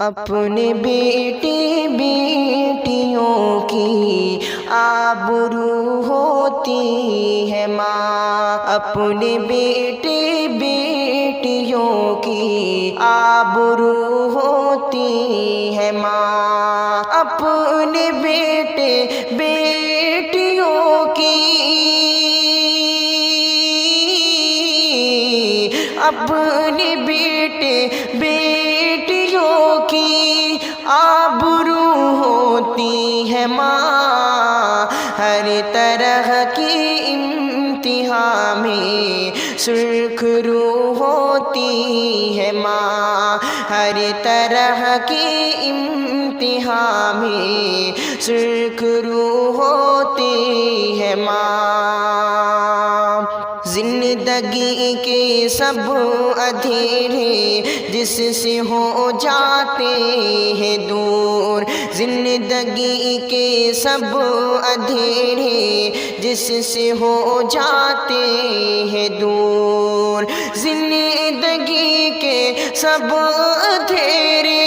اپنے بیٹے بیٹیوں کی آبرو ہوتی ہے ماں، اپنے بیٹے بیٹیوں کی آبرو ہوتی ہے ماں، اپنے بیٹے بیٹیوں کی، اپنے بیٹے بیٹیوں کی آبرو ہوتی ہے ماں، ہر طرح کی امتحان میں سرخرو ہوتی ہے ماں، ہر طرح کی امتحان میں سرخرو ہوتی ہے ماں۔ زندگی کے سب اندھیرے جس سے ہو جاتے ہیں دور، زندگی کے سب اندھیرے جس سے ہو جاتے ہیں دور، زندگی کے سب اندھیرے،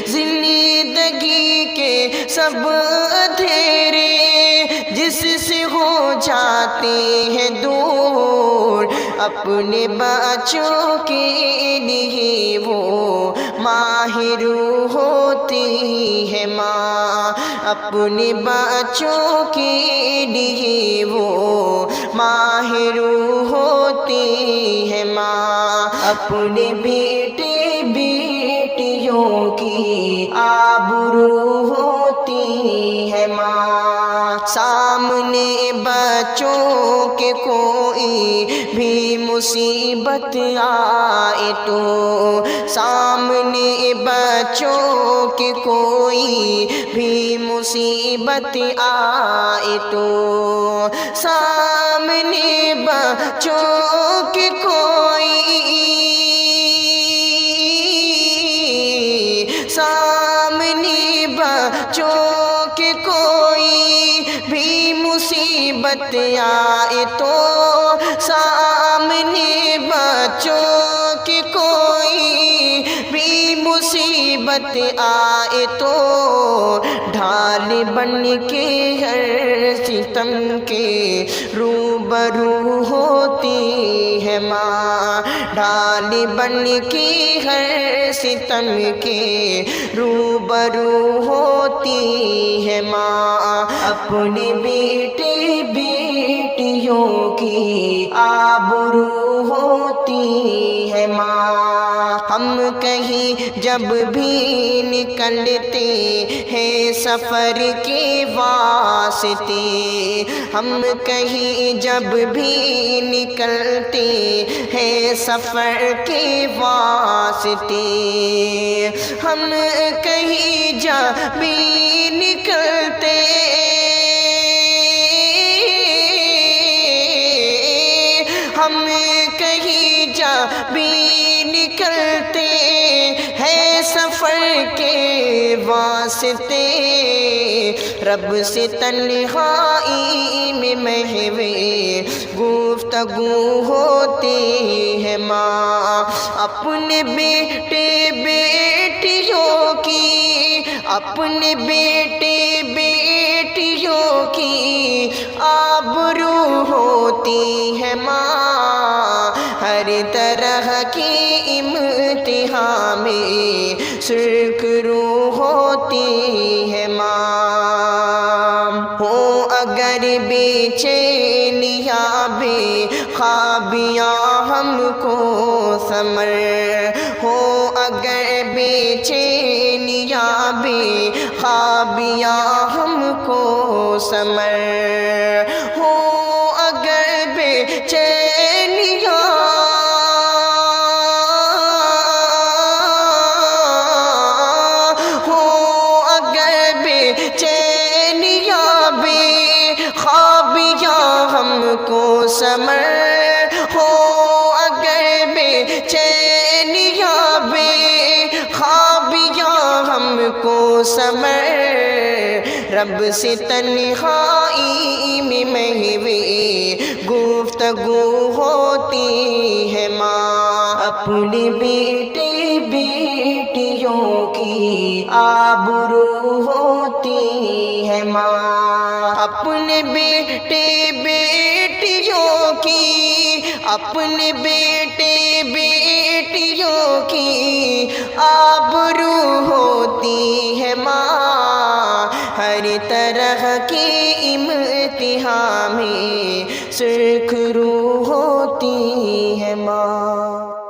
زندگی کے سب اندھیرے جس سے ہو جاتے ہیں دور، اپنے بچوں کے لیے وہ ماہرو ہوتی ہے ماں، اپنے بچوں کے لیے وہ ماہرو ہوتی ہے ماں، اپنے بیٹے بیٹیوں کی آبرو ہوتی ہے ماں، سامنے بچوں کے کوئی بھی مصیبت آئے تو، سامنے بچوں کے کوئی بھی مصیبت آئے تو، سامنے بچوں کے کوئی، سامنے بچوں کے کوئی بھی مصیبت آئے تو، سامنے بچوں کی کوئی بھی مصیبت آئے تو، ڈھال بن کے ہر ستم کے روبرو ہوتی ہے ماں، ڈھال بن کے ہر ستم کے روبرو ہوتی ہے ماں، اپنے بیٹے بیٹیوں کی آبرو ہوتی ہے ماں، ہم کہیں جب بھی نکلتے ہیں سفر کے واسطے، ہم کہیں جب بھی نکلتے ہیں سفر کے واسطے، ہم کہیں جب بھی نکلتے، ہم کہیں جب بھی نکلتے ہیں سفر کے واسطے، رب سے تنہائی میں محو گفتگو ہوتی ہے ماں، اپنے بیٹے بیٹیوں کی، اپنے بیٹے بیٹیوں کی آبرو ہوتی ہے ماں، ہر طرح کی امتحان میں سرخرو ہوتی ہے ماں، ہو اگر بے چینیاں بے خوابیاں ہم کو ثمر، ہو اگر بے چینیاں بے خوابیاں ہم کو ثمر، ہو اگر بے چینیاں، ہو اگر بے چینیاں بے خوابیاں ہم کو ثمر، ہو اگر بے چینیاں بے خوابیاں ہم کو ثمر، رب سے تنہائی میں محو گفتگو ہوتی ہے ماں، اپنے بیٹے بیٹیوں کی آبرو ہوتی ہے ماں، اپنے بیٹے بیٹیوں کی، اپنے بیٹے بیٹیوں کی آبرو ہوتی ہے ماں، ہر طرح کے امتحان میں سرخرو ہوتی ہے ماں۔